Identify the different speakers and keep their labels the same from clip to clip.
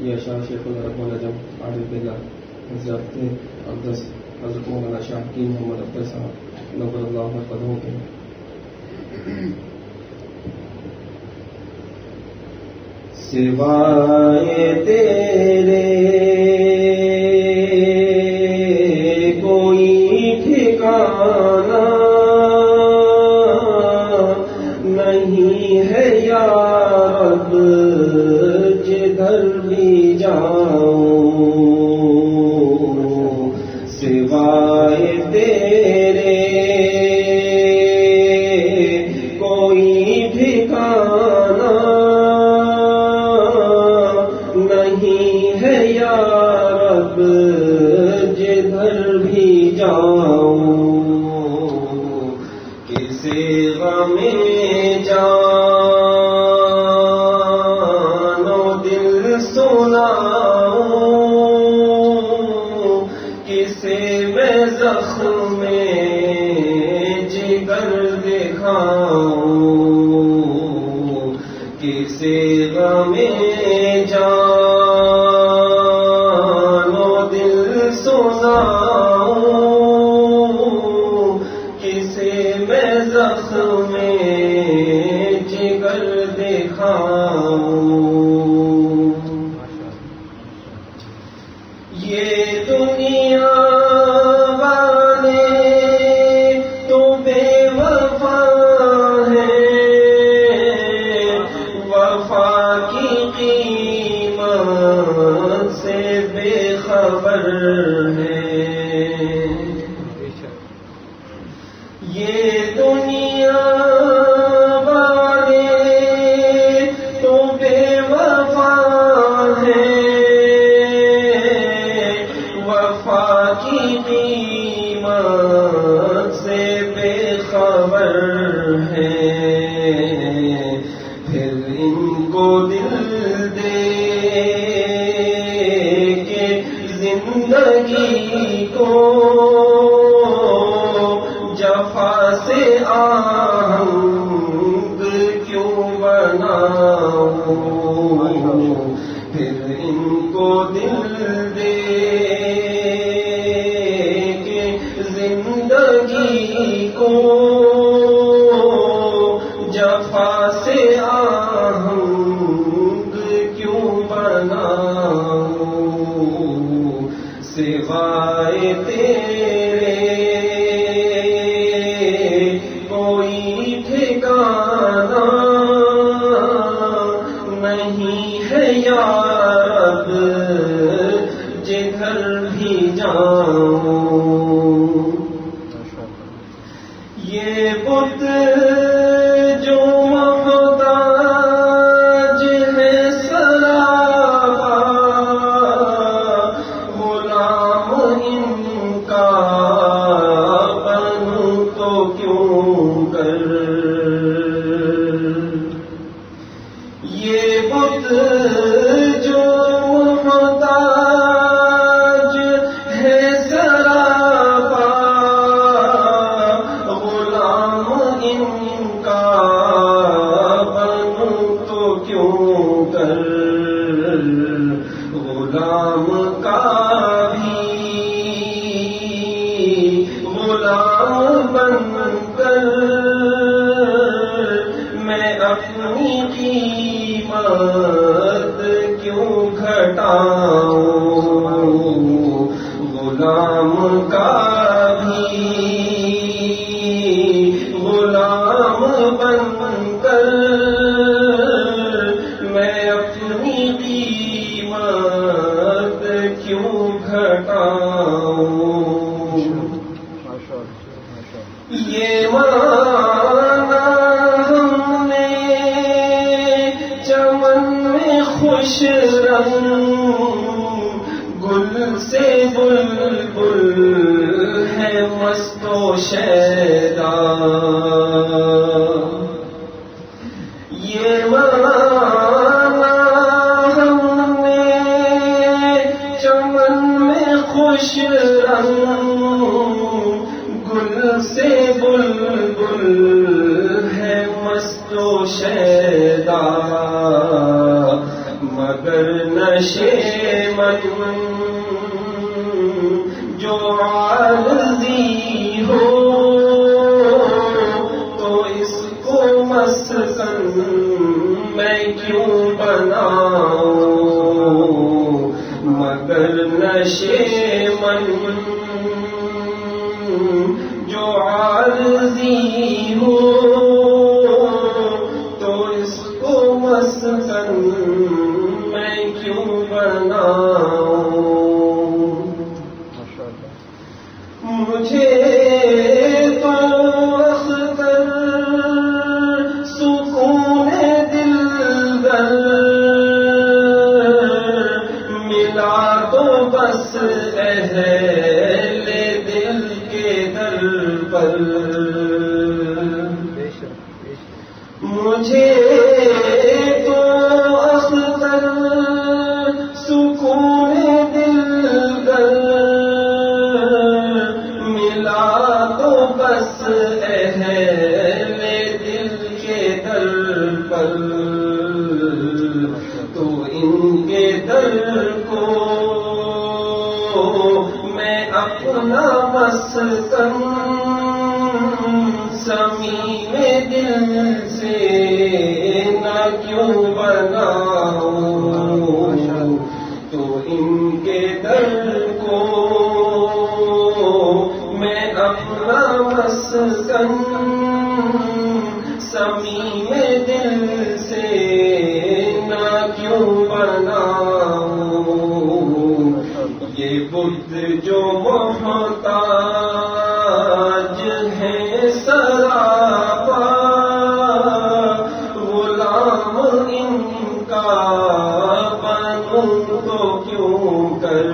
Speaker 1: یہ اشعار شیخ العرب والنجم عارف باللہ حضرت اقدس حضرت مولانا شاہ حکیم محمد اختر صاحب نور اللہ مرقدہ کے سوائے تیرے کوئی ٹھکانہ نہیں ہے یا رب، جدھر بھی جاؤں سوائے تیرے کوئی ٹھکانہ نہیں ہے یا رب، جدھر بھی جاؤں کسی غم جان و دل سناؤں، کسے میں زخم جگر دکھاؤں، کسے غم جان و دل سناؤں، کسے میں زخم جگر دکھاؤں۔ یہ دنیا والے تو بے وفا ہیں، وفا کی قیمت سے بے خبر ہیں۔ یہ دنیا والے تو بے وفا ہیں، وفا کی قیمت سے بے خبر ہیں۔ پھر ان کو دل دے کے زندگی کو جفا سے آہنگ کیوں بناؤں، پھر ان کو دل دے کے زندگی کو جفا سے آہنگ کیوں بناؤں، سوائے تیرے کوئی ٹھکانہ نہیں ہے یا رب، جدھر بھی جاؤں۔ یہ بت جو محتاج ہے سراپا، غلام ان کا بنوں تو کیوں کر، یہ بت جو محتاج ہے سراپا، غلام ان کا بنوں تو کیوں کر، غلام کا بھی غلام بن کر میں اپنی قیمت کیوں گھٹاؤں، غلام کا بھی غلام بن کر میں اپنی قیمت کیوں گھٹاؤں۔ یہ مانا ہم نے چمن میں خوش رنگ، گل سے بلبل ہے مست و شیدا، یہ مانا ہم نے چمن میں خوش رنگ، گل سے بلبل ہے مست و شیدا، مگر نہ نشے من جو عارضی ہو تو اس کو مسکن میں کیوں بناؤں، مگر نشے من جو عارضی ہو تو اس کو مسکن میں کیوں بناؤں، مجھے تو اختر سکون دل در ملا تو بس اہل دل کے در پر، مجھے تو اختر سکون دل در ملا تو بس اہل دل کے در پر، تو ان کے در کو میں اپنا مسکن صمیم دل سے نہ کیوں بناؤں، تو ان کے در کو میں اپنا مسکن صمیم دل سے نہ کیوں بناؤں، یہ بت جو محتاج ہیں سراپا غلام ان کا بنوں تو کیوں کر،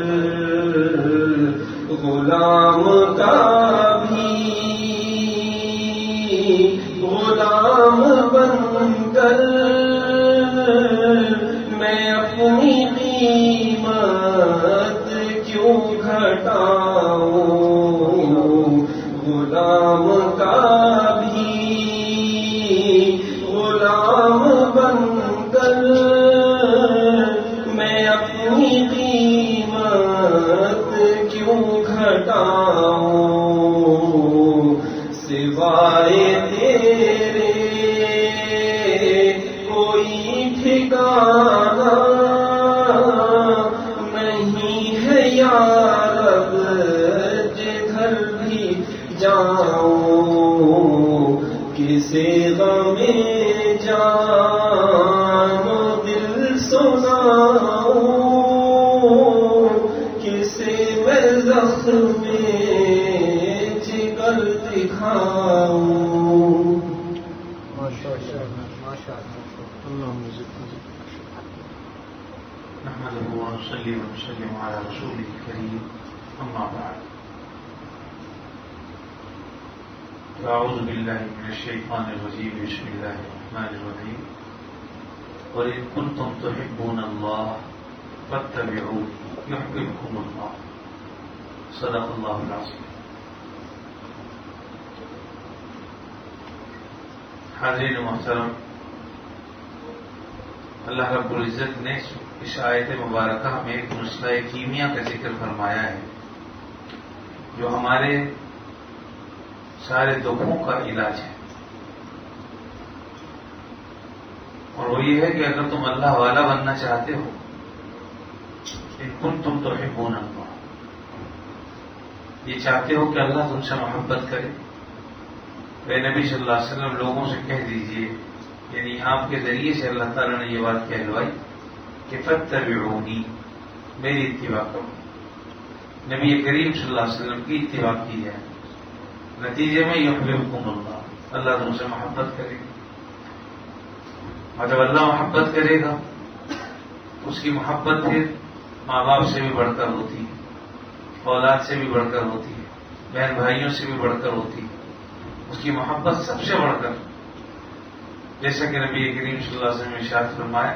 Speaker 1: غلام کا بھی غلام بن کر میں اپنی قیمت کیوں گھٹاؤں، غلام کا بھی غلام بن کر میں اپنی قیمت کیوں گھٹاؤں، سوائے تیرے کوئی ٹھکانہ نہیں ہے یا رب، جدھر بھی جاؤں کسے غم جان و دل سناؤں، کسے میں زخم جگر دکھاؤں۔
Speaker 2: نحمده ونصلي ونسلم على رسوله الكريم، أما بعد، أعوذ بالله من الشيطان الرجيم، بسم الله الرحمن الرحيم، وإن كنتم تحبون الله فاتبعوني يحببكم الله، صدق الله العظيم۔ حاضرین محترم، اللہ رب العزت نے اس آیت مبارکہ میں ایک نسخہ کیمیا کا ذکر فرمایا ہے جو ہمارے سارے دکھوں کا علاج ہے، اور وہ یہ ہے کہ اگر تم اللہ والا بننا چاہتے ہو، ان کنتم تحبون اللہ، یہ چاہتے ہو کہ اللہ تم سے محبت کرے، اے نبی صلی اللہ علیہ وسلم لوگوں سے کہہ دیجئے، یعنی آپ کے ذریعے سے اللہ تعالیٰ نے یہ بات کہلوائی کہ فاتبعونی، میری اتباع کرو، نبی کریم صلی اللہ علیہ وسلم کی اتباع کی جائے، نتیجے میں یحببکم اللہ، اللہ تم سے محبت کرے گا۔ اور جب اللہ محبت کرے گا اس کی محبت پھر ماں باپ سے بھی بڑھ کر ہوتی ہے، اولاد سے بھی بڑھ کر ہوتی ہے، بہن بھائیوں سے بھی بڑھ کر ہوتی ہے، اس کی محبت سب سے بڑھ کر، جیسا کہ نبی کریم صلی اللہ علیہ وسلم نے ارشاد فرمایا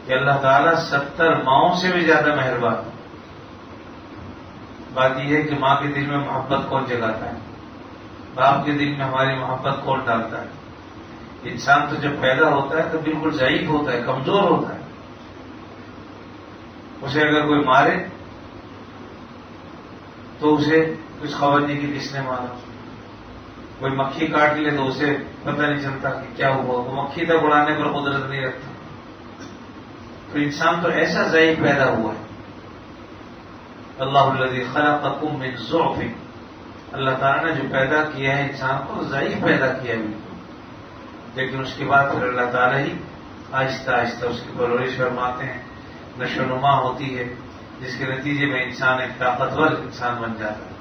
Speaker 2: کہ اللہ تعالیٰ 70 ماؤں سے بھی زیادہ مہربان۔ بات یہ ہے کہ ماں کے دل میں محبت کون جگاتا ہے، باپ کے دل میں ہماری محبت کون ڈالتا ہے؟ انسان تو جب پیدا ہوتا ہے تو بالکل ضعیف ہوتا ہے، کمزور ہوتا ہے، اسے اگر کوئی مارے تو اسے کچھ خبر نہیں کہ کس نے مارا، کوئی مکھی کاٹ لے تو اسے پتہ نہیں چلتا کہ کیا ہوا، وہ مکھی تک اڑانے پر قدرت نہیں رکھتا. تو انسان تو ایسا ضعیف پیدا ہوا ہے. اللہ الذی خلقکم من ضعف، اللہ تعالیٰ نے جو پیدا کیا ہے انسان کو ضعیف پیدا کیا ہے، لیکن اس کے بعد پھر اللہ تعالیٰ ہی آہستہ آہستہ اس کی پرورش فرماتے ہیں، نشو و نما ہوتی ہے، جس کے نتیجے میں انسان ایک طاقتور انسان بن جاتا ہے،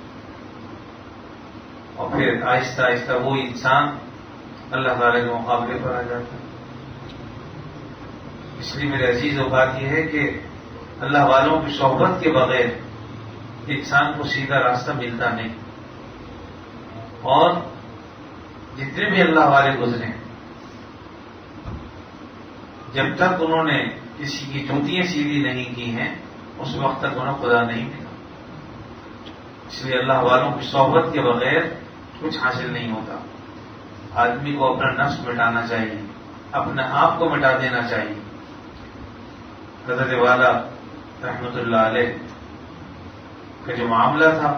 Speaker 2: اور پھر آہستہ آہستہ وہ انسان اللہ تعالیٰ کے مقابلے پر آ جاتا ہے. اس لیے میرے عزیز و بات یہ ہے کہ اللہ والوں کی صحبت کے بغیر انسان کو سیدھا راستہ ملتا نہیں. اور جتنے بھی اللہ والے گزرے جب تک انہوں نے کسی کی جوتیاں سیدھی نہیں کی ہیں اس وقت تک انہیں خدا نہیں ملا. اس لیے اللہ والوں کی صحبت کے بغیر کچھ حاصل نہیں ہوتا. آدمی کو اپنا نفس مٹانا چاہیے، اپنے آپ کو مٹا دینا چاہیے. حضرت والا رحمت اللہ علیہ کا جو معاملہ تھا،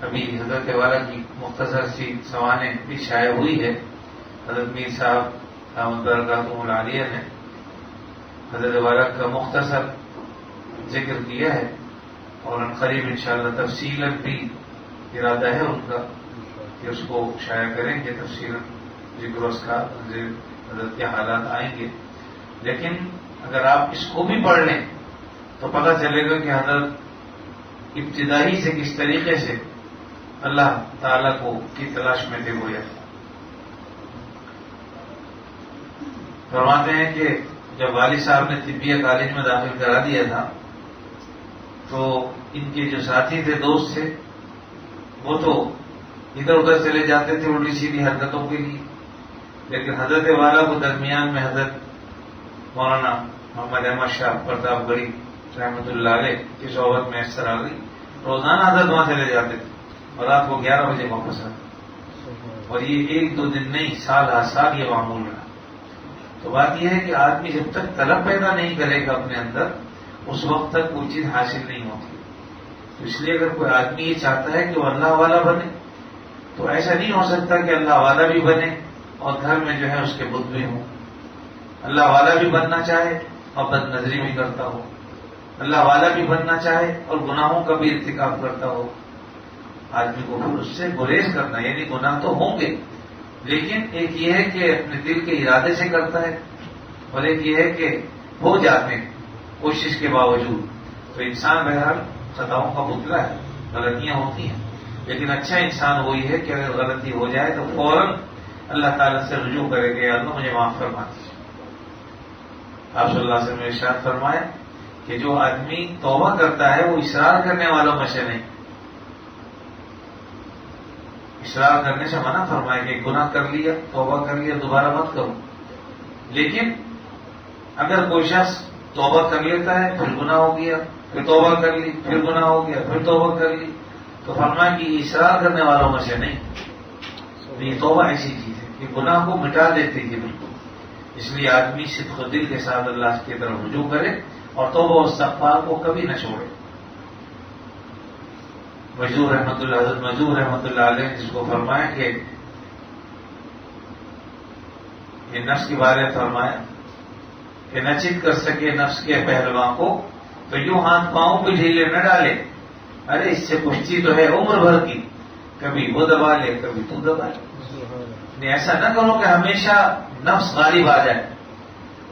Speaker 2: ابھی حضرت والا کی مختصر سی سوانح بھی شائع ہوئی ہے. حضرت میر صاحب رحمۃ برکاتہ العالیہ نے حضرت والا کا مختصر ذکر کیا ہے، اور قریب انشاءاللہ تفصیلاً بھی ارادہ ہے ان کا کہ اس کو شائع کریں گے. تفصیلاً ذکر اس کا حضرت کے حالات آئیں گے. لیکن اگر آپ اس کو بھی پڑھ لیں تو پتہ چلے گا کہ حضرت ابتدائی سے کس طریقے سے اللہ تعالیٰ کو کی تلاش میں تھے. گویا فرماتے ہیں کہ جب والد صاحب نے طبیہ کالج میں داخل کرا دیا تھا تو ان کے جو ساتھی تھے، دوست تھے، وہ تو ادھر ادھر چلے جاتے تھے الٹی سیدھی حرکتوں کے لیے، لیکن حضرت والا کو درمیان میں حضرت مولانا محمد احمد شاہ پرتاپ گڑھی رحمۃ اللہ علیہ کی صحبت میں اثر آ گئی. روزانہ حضرت وہاں چلے جاتے تھے اور رات کو 11 بجے واپس آتے، اور یہ ایک دو دن نہیں، سال ہر سال یہ معمول رہا. تو بات یہ ہے کہ آدمی جب تک طلب پیدا نہیں کرے گا اپنے اندر اس وقت تک کوئی چیز حاصل نہیں ہوتی. تو اس لیے اگر کوئی آدمی یہ چاہتا ہے کہ وہ اللہ والا بنے تو ایسا نہیں ہو سکتا کہ اللہ والا بھی بنے اور گھر میں جو ہے اس کے بت بھی ہوں. اللہ والا بھی بننا چاہے اور بد نظری بھی کرتا ہو، اللہ والا بھی بننا چاہے اور گناہوں کا بھی ارتکاب کرتا ہو. آدمی کو پھر اس سے گریز کرنا، یعنی گناہ تو ہوں گے لیکن ایک یہ ہے کہ اپنے دل کے ارادے سے کرتا ہے، اور ایک یہ ہے کہ ہو جاتے ہیں کوشش کے باوجود. تو انسان بہرحال خطاؤں کا پتلا ہے، غلطیاں ہوتی ہیں، لیکن اچھا انسان وہی ہے کہ اگر غلطی ہو جائے تو فوراً اللہ تعالیٰ سے رجوع کرے کہ اللہ مجھے معاف فرما دیجیے. آپ صلی اللہ علیہ وسلم نے ارشاد فرمایا کہ جو آدمی توبہ کرتا ہے وہ اصرار کرنے والوں میں سے نہیں. اصرار کرنے سے منع فرمایا کہ گناہ کر لیا، توبہ کر لیا، دوبارہ مت کرو. لیکن اگر کوئی شخص توبہ کر لیتا ہے پھر گناہ ہو گیا، پھر توبہ کر لی، پھر گناہ ہو گیا، پھر توبہ کر لی، تو فرمایا کہ اصرار کرنے والوں میں سے نہیں. یہ توبہ ایسی چیز ہے کہ گناہ کو مٹا دیتی ہے بالکل. اس لیے آدمی صدق و دل کے ساتھ اللہ کی طرف رجوع کرے اور توبہ و استغفار کو کبھی نہ چھوڑے. مجذوب رحمۃ اللہ، حضرت مجذوب رحمۃ اللہ علیہ جس کو فرمایا کہ یہ نفس کے بارے میں فرمایا کہ نہ چت کر سکے نفس کے پہلواں کو تو یوں ہاتھ پاؤں بھی ڈھیلے نہ ڈالے. ارے اس سے کشتی تو ہے عمر بھر کی، کبھی وہ دبا لے کبھی تو دبا لے. ایسا نہ کرو کہ ہمیشہ نفس غالب آ جائے.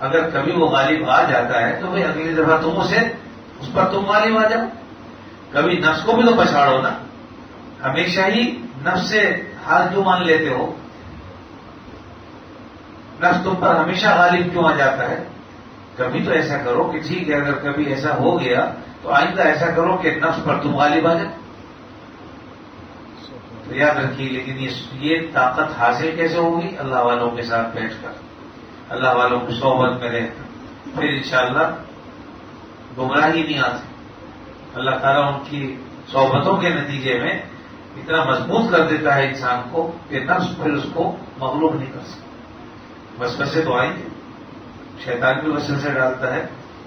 Speaker 2: اگر کبھی وہ غالب آ جاتا ہے تو بھائی اگلی دفعہ تم اسے اس پر تم غالب آ جاؤ. کبھی نفس کو بھی تو پچھاڑو نا. ہمیشہ ہی نفس سے ہاتھ کیوں مان لیتے ہو؟ نفس تم پر ہمیشہ غالب کیوں آ جاتا ہے؟ کبھی تو ایسا کرو کہ ٹھیک ہے اگر کبھی ایسا ہو گیا تو آئندہ ایسا کرو کہ نفس پر تم غالب آ جائے. تو یاد رکھیے. لیکن یہ طاقت حاصل کیسے ہوگی؟ اللہ والوں کے ساتھ بیٹھ کر، اللہ والوں کی صحبت میں رہ کر، پھر انشاءاللہ گمراہی نہیں آتی. اللہ تعالیٰ ان کی صحبتوں کے نتیجے میں اتنا مضبوط کر دیتا ہے انسان کو کہ نفس پھر اس کو مغلوب نہیں کر سکتا. وسوسے تو آئیں گے، شیطان بھی وسوسے ڈالتا ہے،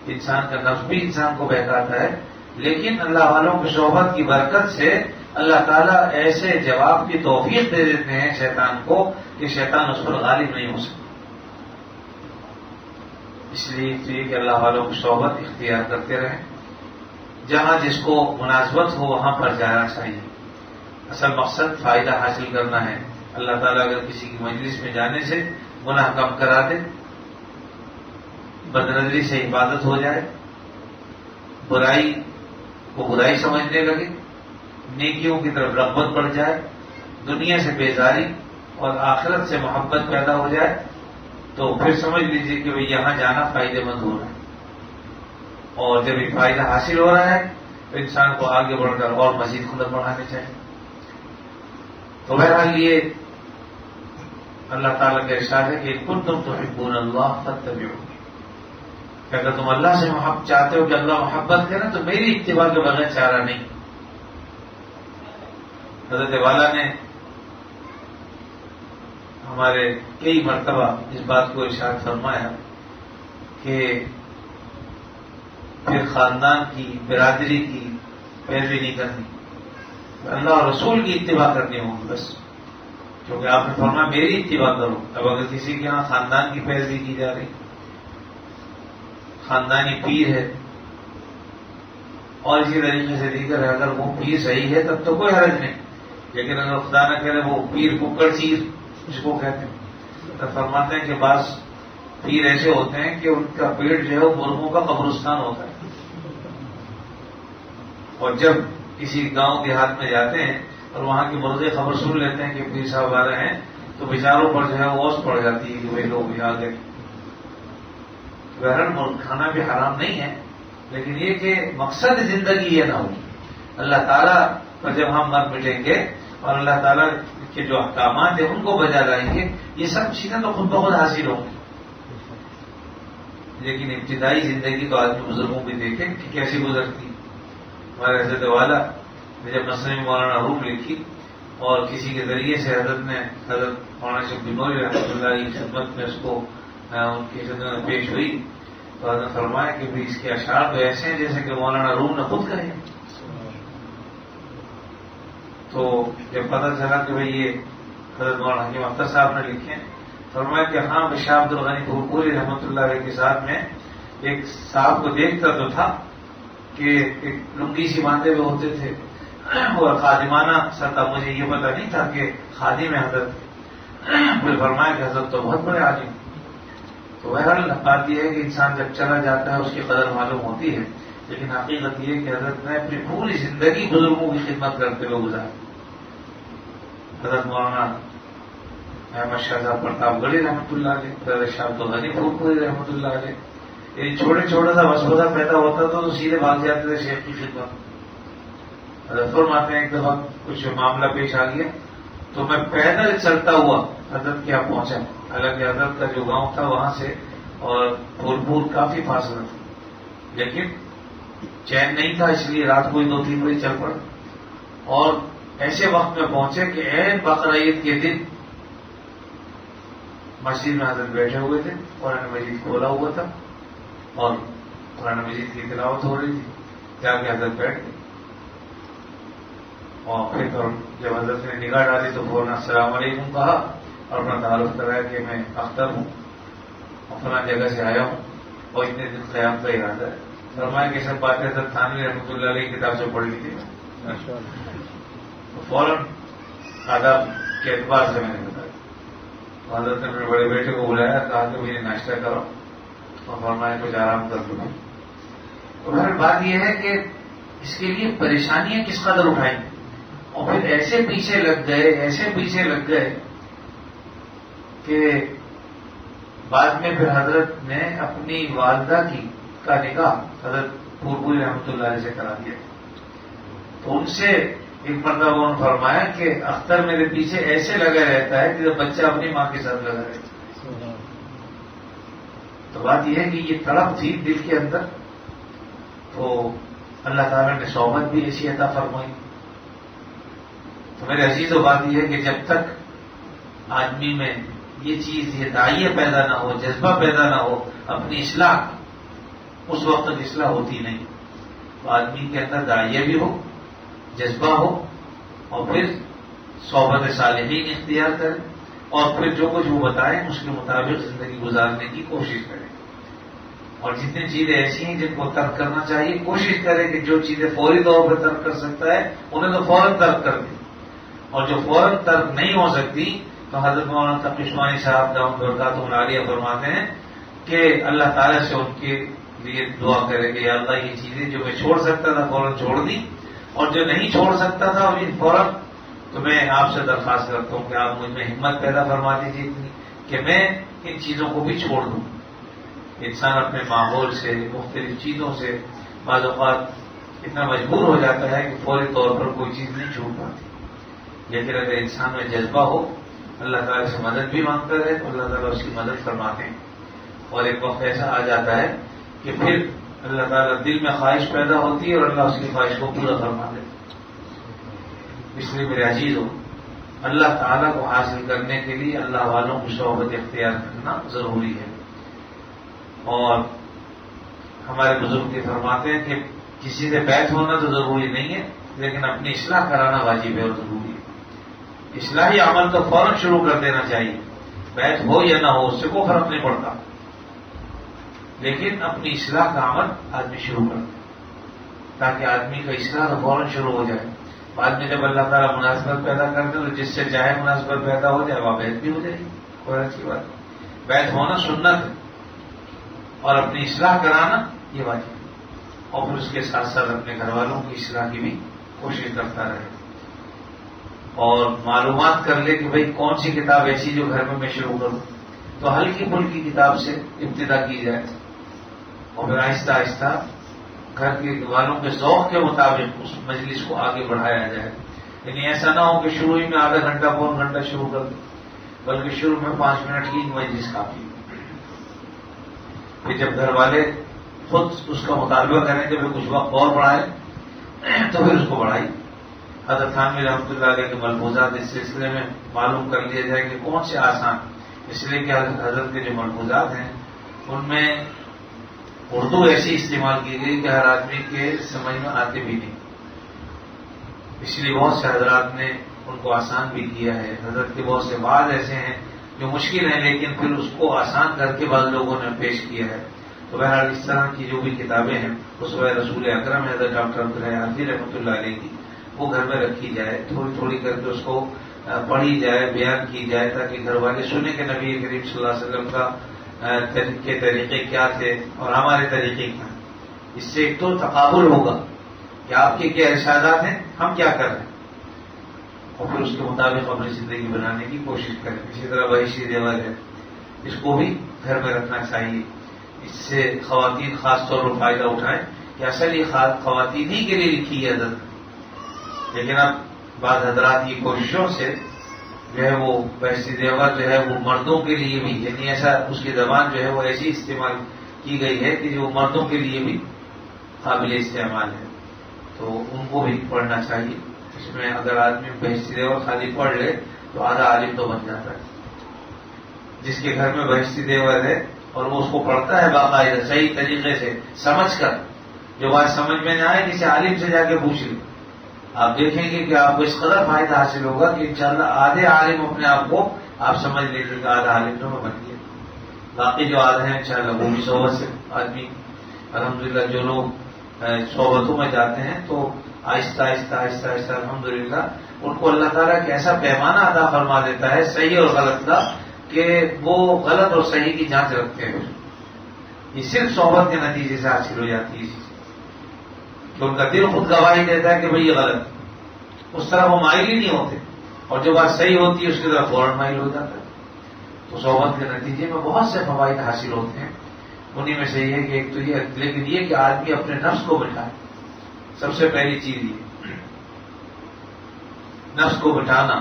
Speaker 2: انسان کا نفس بھی انسان کو بہکاتا ہے، لیکن اللہ والوں کی صحبت کی برکت سے اللہ تعالیٰ ایسے جواب کی توفیق دے دیتے ہیں شیطان کو کہ شیطان اس پر غالب نہیں ہو سکتا۔ اس لیے چاہیے کہ اللہ والوں کی صحبت اختیار کرتے رہیں، جہاں جس کو مناسبت ہو وہاں پر جانا چاہیے۔ اصل مقصد فائدہ حاصل کرنا ہے۔ اللہ تعالیٰ اگر کسی کی مجلس میں جانے سے گناہ کم کرا دے، بدنظری سے عبادت ہو جائے، برائی کو برائی سمجھنے لگے، نیکیوں کی طرف رغبت بڑھ جائے، دنیا سے بیزاری اور آخرت سے محبت پیدا ہو جائے، تو پھر سمجھ لیجیے کہ بھئی یہاں جانا فائدے مند ہو رہا ہے، اور جب یہ فائدہ حاصل ہو رہا ہے تو انسان کو آگے بڑھ کر اور مزید قدم بڑھانے چاہیے۔ تو بہرحال یہ اللہ تعالیٰ کا ارشاد ہے کہ کنتم تحبون اللہ فاتبعونی، کہ اگر تم اللہ سے محبت چاہتے ہو کہ اللہ محبت کرے تو میری اتباع کے بغیر چارہ نہیں۔ حضرت والا نے ہمارے کئی مرتبہ اس بات کو ارشاد فرمایا کہ پھر خاندان کی، برادری کی پیروی نہیں کرنی، اللہ اور رسول کی اتباع کرنی ہوگی بس، کیونکہ آپ نے فرمایا میری اتباع کرو۔ اب اگر کسی کے یہاں خاندان کی پیروی کی جا رہی، خاندانی پیر ہے اور اسی طریقے سے دیگر ہے، اگر وہ پیر صحیح ہے تب تو کوئی حرج نہیں، لیکن اگر خدا نہ کرے وہ پیر ککڑ چیر جس کو کہتے ہیں، تو فرماتے ہیں کہ بعض پیر ایسے ہوتے ہیں کہ ان کا پیٹ جو ہے وہ مرغوں کا قبرستان ہوتا ہے، اور جب کسی گاؤں دیہات میں جاتے ہیں اور وہاں کے مرغے خبر سن لیتے ہیں کہ پیر صاحب آ رہے ہیں تو بیچاروں پر جو ہے وہ اوس پڑ جاتی ہے کہ وہ لوگ بھی آ گئے۔ بہرحال مرغ کھانا بھی حرام نہیں ہے، لیکن یہ کہ مقصد زندگی یہ نہ ہو۔ اللہ تعالیٰ پر جب ہم مر مٹیں گے اور اللہ تعالیٰ کے جو احکامات ہیں ان کو بجا لائیں گے، یہ سب چیزیں تو خود بخود حاصل ہوں گی، لیکن ابتدائی زندگی تو آدمی بزرگوں کی دیکھیں کہ کیسی گزرتی۔ ہمارے حضرت والا نے جب مسلم مولانا روم لکھی اور کسی کے ذریعے سے حضرت مولانا شیخ بنوری رحمۃ اللہ کی خدمت میں اس کو ان کی خدمت میں پیش ہوئی تو حضرت فرمایا کہ بھی اس کے اشعار تو ایسے ہیں جیسے کہ مولانا روم نے خود کہے۔ تو جب پتہ چلا کہ بھئی یہ حضرت مولانا حکیم اختر صاحب نے لکھے ہیں، فرمایا کہ ہاں شاہ عبد الغنی پھولپوری رحمۃ اللہ علیہ کے ساتھ میں ایک صاحب کو دیکھتا تو تھا کہ ایک لنگی سی باندھے ہوئے ہوتے تھے اور خادمانہ سا تھا، مجھے یہ پتہ نہیں تھا کہ خادم حضرت تھے۔ پھر فرمایا کہ حضرت تو بہت بڑے عالم۔ تو بہرحال بات یہ ہے کہ انسان جب چلا جاتا ہے اس کی قدر معلوم ہوتی ہے، لیکن حقیقت یہ ہے کہ حضرت نے اپنی پوری زندگی بزرگوں کی خدمت کرتے ہوئے گزاری۔ حضرت مولانا احمد شاہ صاحب پرتاپ گڑھی رحمۃ اللہ علیہ، حضرت شاہ عبد الغنی پھولپوری رحمۃ اللہ علیہ، یہ چھوٹا سا وسوسہ پیدا ہوتا تو سیدھے بھاگ جاتے تھے شیخ کی خدمت۔ حضرت فرماتے ہیں ایک دفعہ کچھ معاملہ پیش آ گیا تو میں پیدل چلتا ہوا حضرت کے یہاں پہنچا، حالانکہ حضرت کا جو گاؤں تھا وہاں سے اور پھولپور کافی فاصلہ تھا، لیکن چین نہیں تھا اس لیے رات کو 2-3 بجے چل پڑا، اور ایسے وقت میں پہنچے کہ عین بقرعید کے دن مسجد میں حضرت بیٹھے ہوئے تھے، قرآن مجید کھولا ہوا تھا اور قرآن مجید کی تلاوت ہو رہی تھی، جا کے حضرت بیٹھ گئے، اور پھر جب حضرت نے نگاہ ڈالی تو فوراً السلام علیکم کہا اور اپنا تعارف کرایا کہ میں اختر ہوں اور فلاں جگہ سے آیا ہوں اور اتنے دن قیام کا ارادہ ہے۔ فرمایا کہ سب باتیں حضرت تھانوی رحمۃ اللہ علیہ کی کتاب سے پڑھ لی تھی، فوراً آداب کے اعتبار سے میں نے بتایا۔ حضرت نے میرے بڑے بیٹے کو بلایا، کہا کہ مجھے ناشتہ کرو اور فرمایا کچھ آرام کر لوں۔ تو ہر بات یہ ہے کہ اس کے لیے پریشانیاں کس قدر اٹھائیں، اور پھر ایسے پیچھے لگ گئے کہ بعد میں پھر حضرت نے اپنی والدہ کا نکاح حضرت پھولپوری رحمۃ اللہ علیہ سے کرا دیا۔ تو ان سے ایک مرتبہ انہوں نے فرمایا کہ اختر میرے پیچھے ایسے لگا رہتا ہے کہ جب بچہ اپنی ماں کے ساتھ لگا رہتا ہے۔ تو بات یہ ہے کہ یہ تڑپ تھی دل کے اندر، تو اللہ تعالیٰ نے صحبت بھی ایسی عطا فرمائی۔ تو میرے عزیزوں بات یہ ہے کہ جب تک آدمی میں یہ چیز، یہ داعیہ پیدا نہ ہو، جذبہ پیدا نہ ہو اپنی اصلاح، اس وقت تک اصلاح ہوتی نہیں. تو آدمی کے اندر داعیہ بھی ہو، جذبہ ہو، اور پھر صحبت صالحین اختیار کرے، اور پھر جو کچھ وہ بتائیں اس کے مطابق زندگی گزارنے کی کوشش کرے. اور جتنی چیزیں ایسی ہیں جن کو ترک کرنا چاہیے، کوشش کرے کہ جو چیزیں فوری طور پر ترک کر سکتا ہے انہیں تو فوراً ترک کر دے، اور جو فوراً ترک نہیں ہو سکتی تو حضرت مولانا تقی عثمانی صاحب دامت برکاتہ العالیہ فرماتے ہیں کہ اللہ تعالیٰ سے ان کے لیے دعا کرے کہ یا اللہ یہ چیزیں جو میں چھوڑ سکتا تھا فوراً چھوڑ دی، اور جو نہیں چھوڑ سکتا تھا فوراً، تو میں آپ سے درخواست کرتا ہوں کہ آپ مجھ میں ہمت پیدا فرما دیجیے کہ میں ان چیزوں کو بھی چھوڑ دوں. انسان اپنے ماحول سے، مختلف چیزوں سے بعض اوقات اتنا مجبور ہو جاتا ہے کہ فوری طور پر کوئی چیز نہیں چھوڑ پاتی. لیکن اگر انسان میں جذبہ ہو، اللہ تعالیٰ سے مدد بھی مانگتا ہے تو اللہ تعالیٰ اس کی مدد فرماتے ہیں. اور ایک وقت ایسا آ جاتا ہے کہ پھر اللہ تعالیٰ دل میں خواہش پیدا ہوتی ہے اور اللہ اس کی خواہش کو پورا فرما دیتا ہے. اس لیے میرے عزیزوں، اللہ تعالیٰ کو حاصل کرنے کے لیے اللہ والوں کی صحبت اختیار کرنا ضروری ہے. اور ہمارے بزرگ یہ فرماتے ہیں کہ کسی سے بیعت ہونا تو ضروری نہیں ہے، لیکن اپنی اصلاح کرانا واجب ہے اور ضروری ہے. اصلاحی عمل تو فوراً شروع کر دینا چاہیے، بیعت ہو یا نہ ہو اس سے کوئی فرق نہیں پڑتا، لیکن اپنی اصلاح کا عمل آدمی شروع کر دے تاکہ آدمی کا اصلاح تو فوراً شروع ہو جائے. بعد میں جب اللہ تعالیٰ مناسبت پیدا کر دے تو جس سے چاہے مناسبت پیدا ہو جائے وہاں بیعت بھی ہو جائے گی. کوئی اچھی بات نہیں. بیعت ہونا سنت ہے اور اپنی اصلاح کرانا یہ واجب ہے، اور پھر اس کے ساتھ ساتھ اپنے گھر والوں کی اصلاح کی بھی کوشش کرتا رہے، اور معلومات کر لے کہ بھئی کون سی کتاب ایسی جو گھر میں شروع کروں. تو ہلکی پھلکی کتاب سے ابتدا کی جائے اور پھر آہستہ آہستہ گھر کے والوں کے ذوق کے مطابق اس مجلس کو آگے بڑھایا جائے. یعنی ایسا نہ ہو کہ شروع ہی میں آدھا گھنٹہ پون گھنٹہ شروع کر دیں، بلکہ شروع میں 5 منٹ کی مجلس کافی. پھر جب گھر والے خود اس کا مطالبہ کریں کہ کچھ وقت اور بڑھائے تو پھر اس کو بڑھائی. حضرت تھانوی رحمۃ اللہ علیہ کے ملفوظات اس سلسلے میں معلوم کر لیا جائے کہ کون سے آسان، اس لیے کہ حضرت کے جو ملفوظات ہیں ان میں اردو ایسی استعمال کی گئی کہ ہر آدمی کے سمجھ میں آتے بھی نہیں، اس لیے بہت سے حضرات نے ان کو آسان بھی کیا ہے. حضرت کے بہت سے بعض ایسے ہیں جو مشکل ہیں لیکن پھر اس کو آسان کر کے بعض لوگوں نے پیش کیا ہے. تو بہرحال اس طرح کی جو بھی کتابیں ہیں اس میں رسول اکرم حضرت ڈاکٹر عبدالحی رحمۃ اللہ علیہ کی وہ گھر میں رکھی جائے، تھوڑی تھوڑی کر کے اس کو پڑھی جائے، بیان کی جائے، تاکہ گھر والے سنیں کہ نبی کریم صلی اللہ علیہ وسلم کا کے طریقے کیا تھے اور ہمارے طریقے کیا ہیں. اس سے ایک تو تقابل ہوگا کہ آپ کے کیا ارشادات ہیں، ہم کیا کر رہے ہیں، اور پھر اس کے مطابق اپنی زندگی بنانے کی کوشش کریں. اسی طرح بہشتی دیور ہے، اس کو بھی گھر میں رکھنا چاہیے. اس سے خواتین خاص طور پر فائدہ اٹھائیں کہ اصل یہ خواتین ہی کے لیے لکھی ہے حضرت، لیکن اب بعض حضرات کی کوششوں سے جو ہے وہ بہشتی دیور جو ہے وہ مردوں کے لیے بھی، یعنی ایسا اس کی زبان جو ہے وہ ایسی استعمال کی گئی ہے کہ جو مردوں کے لیے بھی قابل استعمال ہے. تو ان کو بھی پڑھنا چاہیے. اس میں اگر آدمی بہشتی دیور خالی پڑھ لے تو آدھا عالم تو بن جاتا ہے. جس کے گھر میں بہشتی دیور ہے اور وہ اس کو پڑھتا ہے باقاعدہ صحیح طریقے سے سمجھ کر، جو بات سمجھ میں نہ آئے کسی عالم سے جا کے پوچھ لیں، آپ دیکھیں گے کہ آپ کو اس قدر فائدہ حاصل ہوگا کہ انشاءاللہ آدھے عالم اپنے آپ کو آپ سمجھ لیں کہ آدھا عالم تو میں بن گیا. باقی جو آدھے ہیں انشاءاللہ وہ بھی صحبت سے آدمی الحمدللہ جو لوگ صحبتوں میں جاتے ہیں تو آہستہ آہستہ آہستہ آہستہ الحمدللہ ان کو اللہ تعالیٰ ایک ایسا پیمانہ عطا فرما دیتا ہے صحیح اور غلط کا کہ وہ غلط اور صحیح کی جانچ رکھتے ہیں. یہ صرف صحبت کے نتیجے سے حاصل ہو جاتی ہے کہ ان کا دل خود گواہی دیتا ہے کہ بھئی یہ غلط، اس طرح وہ مائل ہی نہیں ہوتے، اور جو بات صحیح ہوتی ہے اس کی طرف فوراً مائل ہو جاتا ہے. تو صحبت کے نتیجے میں بہت سے فوائد حاصل ہوتے ہیں. انہیں میں سے یہ ہے کہ ایک تو یہ، لیکن یہ کہ آدمی اپنے نفس کو بٹھائے. سب سے پہلی چیز یہ نفس کو بٹھانا،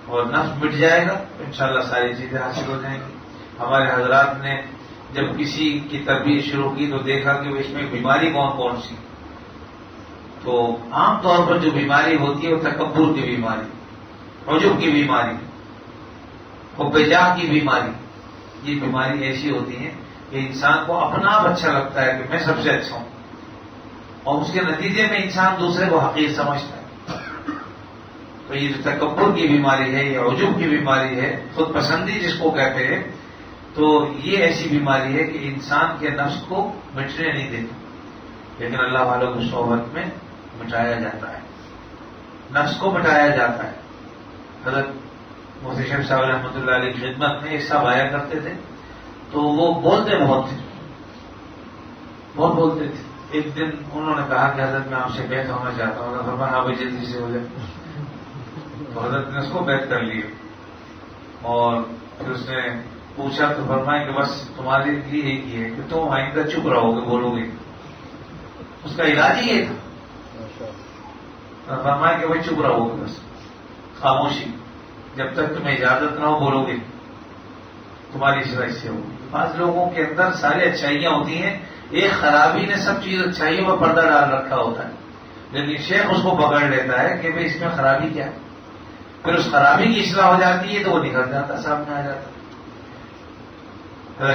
Speaker 2: اور نفس مٹ جائے گا تو انشاءاللہ ساری چیزیں حاصل ہو جائیں گی. ہمارے حضرات نے جب کسی کی تربیت شروع کی تو دیکھا کہ اس میں بیماری کون کون سی. تو عام طور پر جو بیماری ہوتی ہے وہ تکبر کی بیماری، عجب کی بیماری، حب جاہ کی بیماری. یہ بیماری ایسی ہوتی ہیں کہ انسان کو اپنا آپ اچھا لگتا ہے کہ میں سب سے اچھا ہوں، اور اس کے نتیجے میں انسان دوسرے کو حقیر سمجھتا ہے. تو یہ جو تکبر کی بیماری ہے، یہ عجب کی بیماری ہے، خود پسندی جس کو کہتے ہیں، تو یہ ایسی بیماری ہے کہ انسان کے نفس کو مٹنے نہیں دیتی، لیکن اللہ والوں کی صحبت میں مٹایا جاتا ہے، نفس کو مٹایا جاتا ہے. حضرت مفتی شیخ صاحب رحمۃ اللہ علیہ کی خدمت میں ایک صاحب آیا کرتے تھے، تو وہ بولتے بہت تھے، بہت بولتے تھے. ایک دن انہوں نے کہا کہ حضرت میں آپ سے بیعت ہونا چاہتا ہوں. فرمایا ہاں بھائی جلدی سے ہو جائے. تو حضرت نے اس کو بیعت کر لیا، اور پھر اس نے پوچھا تو فرمایا کہ بس تمہارے لیے ایک ہی ہے کہ تم آئندہ چپ رہو گے، بولو گے. اس کا علاج ہی یہ تھا. فرمایا کہ بھائی چپ رہو گے، بس خاموشی، جب تک تمہیں اجازت نہ ہو بولو گے تمہاری اصلاح اس سے ہوگی. بعض لوگوں کے اندر ساری اچھائیاں ہوتی ہیں، ایک خرابی نے سب چیز اچھائیوں پر پردہ ڈال رکھا ہوتا ہے، لیکن شیخ اس کو پکڑ لیتا ہے کہ بھائی اس میں خرابی کیا ہے. پھر اس خرابی کی اصلاح ہو جاتی ہے تو وہ نکل جاتا، سامنے آ جاتا.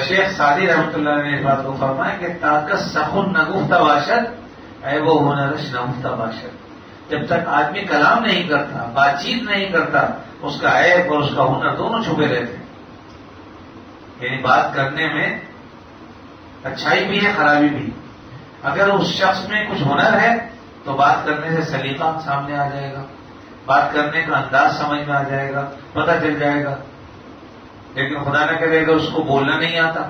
Speaker 2: شیخ سعدی رحمۃ اللہ نے اس بات کو فرمایا کہ طاقت سخن نگفتہ باشد عیب و ہنرش نگفتہ باشد. جب تک آدمی کلام نہیں کرتا، بات چیت نہیں کرتا، اس کا عیب اور اس کا ہنر دونوں چھپے رہتے ہیں. یعنی بات کرنے میں اچھائی بھی ہے، خرابی بھی. اگر اس شخص میں کچھ ہنر ہے تو بات کرنے سے سلیقہ سامنے آ جائے گا، بات کرنے کا انداز سمجھ میں آ جائے گا، پتہ چل جائے گا. لیکن خدا نہ کرے گا اس کو بولنا نہیں آتا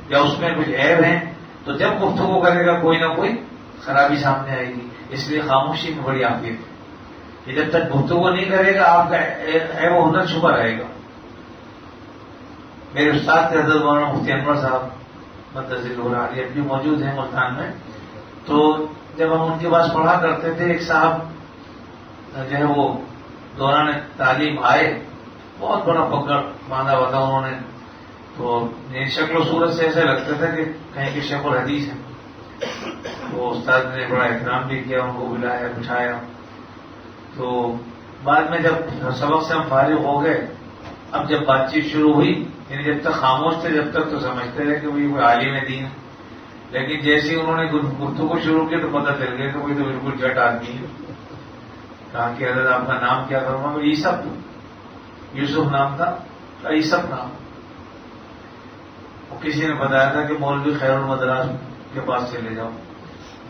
Speaker 2: یا اس میں کچھ عیب ہیں، تو جب گفتگو کرے گا کوئی نہ کوئی خرابی سامنے آئے گی. اس لیے خاموشی میں بڑی عافیت ہے کہ جب تک گفتگو نہیں کرے گا آپ کا عیب و ہنر چھپا رہے گا. میرے استاد تھے حضرت مولانا مفتی انور صاحب مدثر العالی، اب بھی موجود ہیں ملتان میں. تو جب ہم ان کے پاس پڑھا کرتے تھے، ایک صاحب جو ہے وہ دوران تعلیم آئے، بہت بڑا پکڑ باندھا ہوا تھا انہوں نے. تو شکل و صورت سے ایسے لگتا تھا کہ کہیں کہ شیخ الحدیث ہے. تو استاد نے بڑا احترام بھی کیا، ان کو بلایا، بٹھایا. تو بعد میں جب سبق سے ہم فارغ ہو گئے، اب جب بات چیت شروع ہوئی، یعنی جب تک خاموش تھے جب تک تو سمجھتے رہے کہ وہی کوئی عالم دین ہے. لیکن جیسے ہی انہوں نے گفتگو شروع کی تو پتہ چل گیا کہ وہی تو بالکل جٹ آدمی ہے. کہا کہ حضرت آپ کا نام کیا کروں؟ یوسف نام تھا. یوسف نام. اور کسی نے بتایا تھا کہ مولوی خیر المدراس کے پاس چلے جاؤ.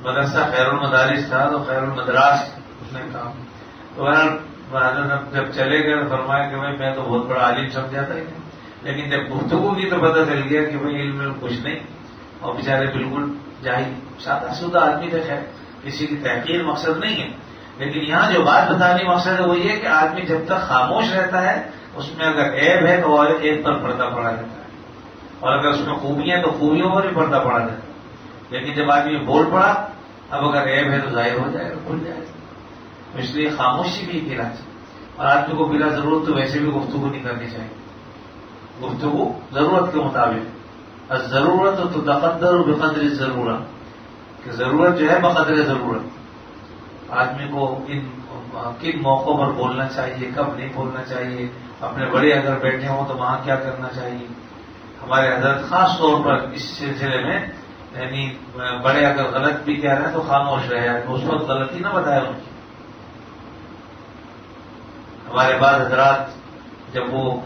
Speaker 2: مدرسہ خیر المدارس تھا تو خیر المدراس اس نے کہا. تو حضرت جب چلے گئے تو فرمایا کہ بھائی میں تو بہت بڑا عالم سمجھا تھا، لیکن جب گفتگو کی تو پتہ چل گیا کہ بھائی علم میں کچھ نہیں، اور بیچارے بالکل جاہل سادہ سودہ آدمی تھے. خیر کسی کی تحقیر مقصد نہیں ہے، لیکن یہاں جو بات بتانے مقصد ہے وہ یہ کہ آدمی جب تک خاموش رہتا ہے اس میں اگر عیب ہے تو عیب پر پردہ پڑا جاتا ہے، اور اگر اس میں خوبیاں تو خوبیوں پر بھی پردہ پڑا جاتا ہے. لیکن جب آدمی بول پڑا، اب اگر عیب ہے تو ظاہر ہو جائے گا، کھل جائے گا. اس لیے خاموشی بھی ایک علاج ہے. اور آدمی کو بلا ضرورت تو ویسے بھی گفتگو نہیں کرنی چاہیے. گفتگو ضرورت کے مطابق، ضرورت تو تقدر بقدر ضرورت، کہ ضرورت جو ہے بقدر ضرورت. آدمی کو کن موقعوں پر بولنا چاہیے، کب نہیں بولنا چاہیے. اپنے بڑے اگر بیٹھے ہوں تو وہاں کیا کرنا چاہیے. ہمارے حضرت خاص طور پر اس سلسلے میں، یعنی بڑے اگر غلط بھی کہہ رہے ہیں تو خاموش رہے، اس وقت غلطی نہ بتائے ان کی. ہمارے بعض حضرات جب وہ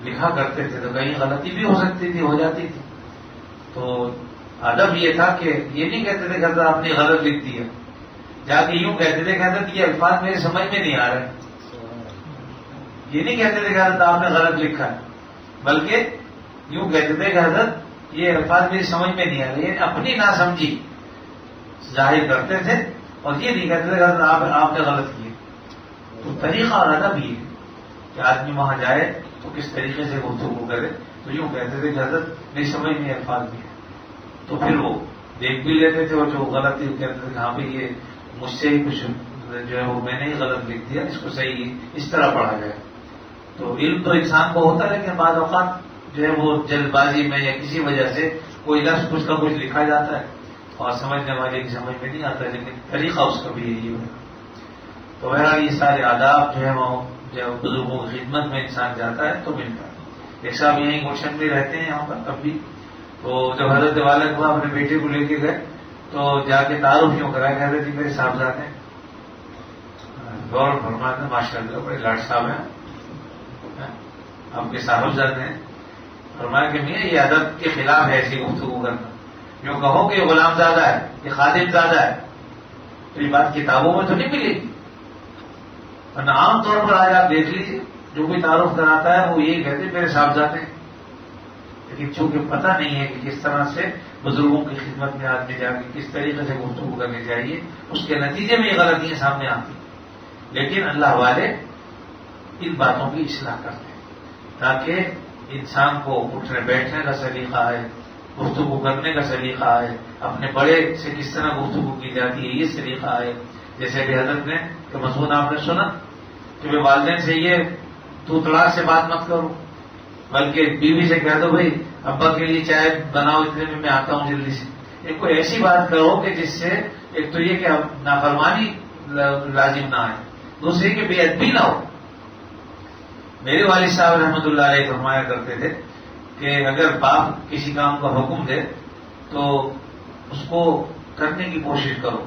Speaker 2: لکھا کرتے تھے تو کہیں غلطی بھی ہو سکتی تھی، ہو جاتی تھی. تو ادب یہ تھا کہ یہ نہیں کہتے تھے کہ حضرت آپ نے غلط لکھ دیا، جا کے یوں کہتے تھے کہ حضرت یہ الفاظ میرے سمجھ میں نہیں آ رہے. یہ نہیں کہتے تھے کہ حضرت آپ نے غلط لکھا ہے، بلکہ یوں کہتے تھے کہ حضرت یہ الفاظ میری سمجھ میں نہیں آ رہے. اپنی ناسمجھی ظاہر کرتے تھے اور یہ نہیں کہتے تھے کہ حضرت آپ نے غلط کیا. تو طریقہ اور ادب یہ ہے کہ آدمی وہاں جائے تو کس طریقے سے گفتگو کرے. تو یوں کہتے تھے کہ حضرت میری سمجھ میں الفاظ بھی ہے. تو پھر وہ دیکھ بھی لیتے تھے، اور جو غلطی کہتے تھے کہ ہاں بھائی یہ مجھ سے ہی کچھ جو ہے وہ میں نے ہی غلط لکھ دیا، اس کو صحیح اس طرح پڑھا جائے. تو علم تو انسان کو ہوتا ہے، لیکن بعض اوقات جو ہے وہ جلد بازی میں یا کسی وجہ سے کوئی لفظ کچھ کا کچھ لکھا جاتا ہے اور سمجھنے والے کی سمجھ میں نہیں آتا ہے، لیکن طریقہ اس کا بھی یہی ہے. تو بہرحال یہ سارے آداب جو ہے وہ جب بزرگوں کی خدمت میں انسان جاتا ہے تو ملتا ہے. ایک صاحب یہیں گلشن میں رہتے ہیں یہاں پر اب بھی، تو جب حضرت والد کو اپنے بیٹے کو لے کے گئے تو جا کے تعارف یوں کرایا، کہہ رہے جی میرے صاحبزادے ہیں. غور فرماتے ہیں ماشاء اللہ بڑے لاٹ صاحب ہیں، آپ کے صاحبزادے ہیں. فرمایا کہ میاں یہ ادب کے خلاف ہے ایسی گفتگو کرنا. یوں کہو کہ یہ غلام زادہ ہے، یہ خادم زادہ ہے، تو یہ بات کتابوں میں تو نہیں ملے گی. ورنہ عام طور پر آج آپ دیکھ لیجیے جو کوئی تعارف کراتا ہے وہ یہی کہتے ہیں میرے صاحبزادے ہیں. لیکن چونکہ پتہ نہیں ہے کہ کس طرح سے بزرگوں کی خدمت میں آدمی جا کے کس طریقے سے گفتگو کرنی چاہیے، اس کے نتیجے میں یہ غلطیاں سامنے آتی ہیں. لیکن اللہ والے ان باتوں کی اصلاح کرتے ہیں تاکہ انسان کو اٹھنے بیٹھنے کا سلیقہ آئے، گفتگو کرنے کا سلیقہ آئے، اپنے بڑے سے کس طرح گفتگو کی جاتی ہے یہ سلیقہ آئے. جیسے کہ حضرت نے کہ مضمون آپ نے سنا کہ میں والدین سے یہ تو تڑاک سے بات مت کرو، بلکہ بیوی سے کہہ دو بھائی ابا کے لیے چائے بناؤ اتنے میں آتا ہوں جلدی سے. ایک کوئی ایسی بات کرو کہ جس سے ایک تو یہ کہ نافرمانی لازم نہ آئے، دوسری کہ بے ادبی نہ ہو. میرے والد صاحب رحمۃ اللہ علیہ فرمایا کرتے تھے کہ اگر باپ کسی کام کا حکم دے تو اس کو کرنے کی کوشش کرو،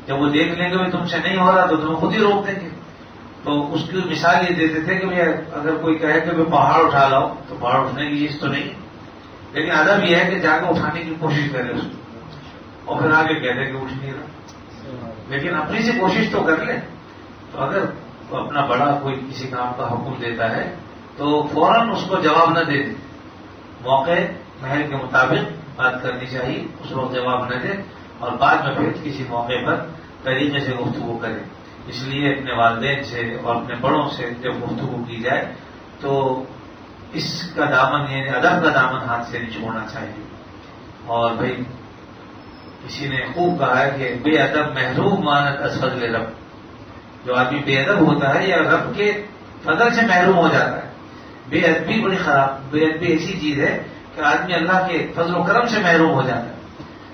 Speaker 2: جب وہ دیکھ لیں گے تم سے نہیں ہو رہا تو تمہیں خود ہی روک دیں گے. تو اس کی مثال یہ دیتے تھے کہ اگر کوئی کہے کہ پہاڑ اٹھا لاؤ تو پہاڑ اٹھنے کی چیز تو نہیں، لیکن ادب یہ ہے کہ جا کے اٹھانے کی کوشش کرے اس کو، اور پھر آگے کہہ دے کہ اٹھ نہیں رہا، لیکن اپنی سے کوشش تو کر لیں. تو اگر اپنا بڑا کوئی کسی کام کا حکم دیتا ہے تو فوراً اس کو جواب نہ دے دے، موقع محل کے مطابق بات کرنی چاہیے، اس وقت جواب نہ دے اور بعد میں پھر کسی موقع پر طریقے سے گفتگو کرے. اس لیے اپنے والدین سے اور اپنے بڑوں سے جب گفتگو کی جائے تو اس کا دامن یعنی ادب کا دامن ہاتھ سے نہیں چھوڑنا چاہیے. اور بھائی کسی نے خوب کہا ہے کہ بے ادب محروم مانت از فضل رب. جو آدمی بے ادب ہوتا ہے یا رب کے فضل سے محروم ہو جاتا ہے. بے ادبی بڑی خراب، بے ادبی ایسی چیز ہے کہ آدمی اللہ کے فضل و کرم سے محروم ہو جاتا ہے.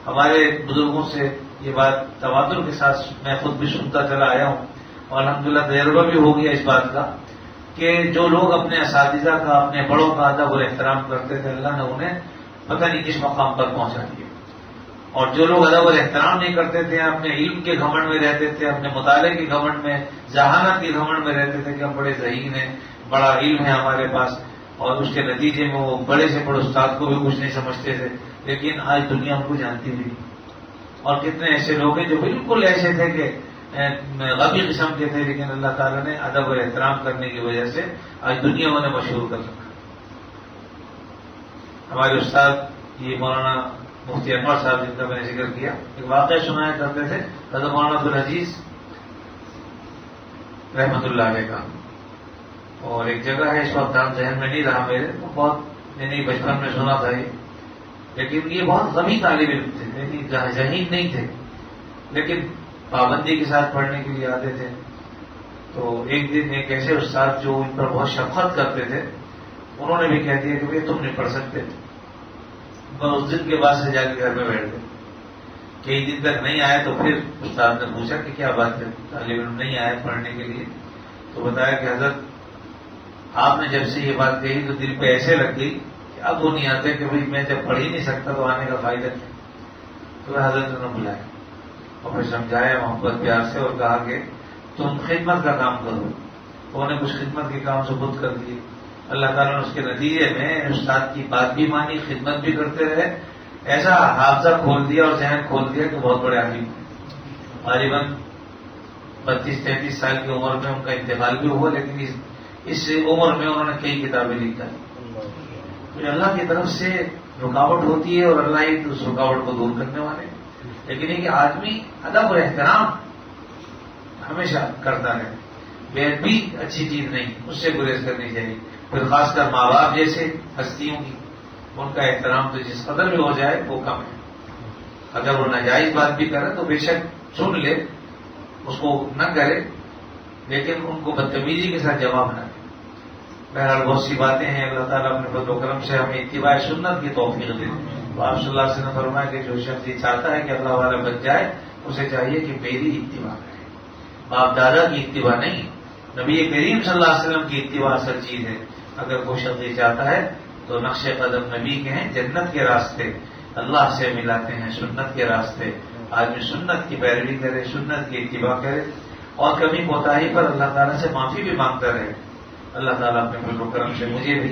Speaker 2: ہمارے بزرگوں سے یہ بات تواتر کے ساتھ میں خود بھی سنتا چلا آیا ہوں اور الحمدللہ تجربہ بھی ہو گیا اس بات کا کہ جو لوگ اپنے اساتذہ کا اپنے بڑوں کا ادب اور احترام کرتے تھے اللہ نے انہیں پتہ نہیں کس مقام پر پہنچا دیا. اور جو لوگ ادب اور احترام نہیں کرتے تھے، اپنے علم کے گھمنڈ میں رہتے تھے، اپنے مطالعے کے گھمنڈ میں، ذہانت کے گھمنڈ میں رہتے تھے کہ ہم بڑے ذہین ہیں، بڑا علم ہے ہمارے پاس، اور اس کے نتیجے میں وہ بڑے سے بڑے استاد کو بھی کچھ نہیں سمجھتے تھے. لیکن آج دنیا ان کو جانتی بھی نہیں. اور کتنے ایسے لوگ ہیں جو بالکل ایسے تھے کہ غبی قسم کے تھے، لیکن اللہ تعالیٰ نے ادب اور احترام کرنے کی وجہ سے آج دنیا انہیں مشہور کر رکھا. ہمارے استاد یہ مولانا مفتی انور صاحب جن کا میں نے ذکر کیا، ایک واقعہ سنایا کرتے تھے حضرت مولانا عبدالعزیز رحمۃ اللہ علیہ کا. اور ایک جگہ ہے اس وقت نام ذہن میں نہیں رہا میرے، بہت یعنی بچپن میں سنا تھا یہ، لیکن یہ بہت غمی طالب علم تھے، لیکن ذہین نہیں تھے، لیکن پابندی کے ساتھ پڑھنے کے لیے آتے تھے. تو ایک دن ایک ایسے استاد جو ان پر بہت شفقت کرتے تھے انہوں نے بھی کہہ دیا کہ بھائی تم نہیں پڑھ سکتے. اس دن کے بعد سے جا کے گھر میں بیٹھ گئے. کئی دن تک نہیں آئے تو پھر استاد نے پوچھا کہ کیا بات ہے، طالب علم نہیں آئے پڑھنے کے لیے. تو بتایا کہ حضرت آپ نے جب سے یہ بات کہی تو دل پہ ایسے لگ گئی کہ اب وہ نہیں آتے کہ بھائی میں جب پڑھ ہی نہیں سکتا تو آنے کا فائدہ کیا. تو حضرت نے بلایا اور پھر سمجھایا محبت پیار سے اور کہا کہ تم خدمت کا کام کرو. تو انہوں نے کچھ خدمت کے کام ثبوت کر دیے. اللہ تعالیٰ نے اس کے نتیجے میں استاد کی بات بھی مانی، خدمت بھی کرتے رہے، ایسا حافظہ کھول دیا اور ذہن کھول دیا کہ بہت بڑے عالم. غالباً 32-33 سال کی عمر میں ان کا انتقال بھی ہوا، لیکن اس عمر میں انہوں نے کئی کتابیں لکھا. تو اللہ کی طرف سے رکاوٹ ہوتی ہے اور اللہ ہی اس رکاوٹ کو دور کرنے والے. لیکن یہ کہ آدمی ادب اور احترام ہمیشہ کرتا رہے. بے ادبی اچھی چیز نہیں، اس سے گریز کرنی چاہیے. پھر خاص کر ماں باپ جیسے ہستیوں کی ان کا احترام تو جس قدر بھی ہو جائے وہ کم ہے. اگر وہ ناجائز بات بھی کرے تو بے شک سن لے، اس کو نہ کرے، لیکن ان کو بدتمیزی کے ساتھ جواب نہ دے. بہرحال بہت سی باتیں ہیں، اللہ تعالیٰ اپنے فضل و کرم سے ہمیں اتباع سنت کی توفیق دے. تو آپ صلی اللہ علیہ وسلم نے فرمایا کہ جو شخص یہ چاہتا ہے کہ اللہ والا بن جائے اسے چاہیے کہ میری اتباع کرے، باپ دادا کی اتباع نہیں. نبی کریم صلی اللہ علیہ وسلم کی اتباع اصل چیز ہے. اگر کوئی شخص یہ چاہتا ہے تو تو نقش قدم نبی کے ہیں، جنت کے راستے اللہ سے ملاتے ہیں، سنت کے راستے. آدمی سنت کی پیروی کرے، سنت کی اتباع کرے، اور کمی کوتاہی پر اللہ تعالیٰ سے معافی بھی مانگتا رہے. اللہ تعالیٰ اپنے فضل و کرم سے مجھے بھی،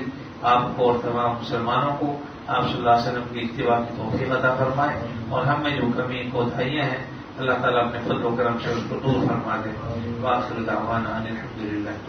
Speaker 2: آپ کو اور تمام مسلمانوں کو آپ صلی اللہ علیہ وسلم کی اتباع کی توفیق عطا فرمائے، اور ہم میں جو کمی کوتاہیاں ہیں اللہ تعالیٰ اپنے فضل و کرم سے اس کو دور فرما دے. وآخر دعوانا ان الحمد للہ.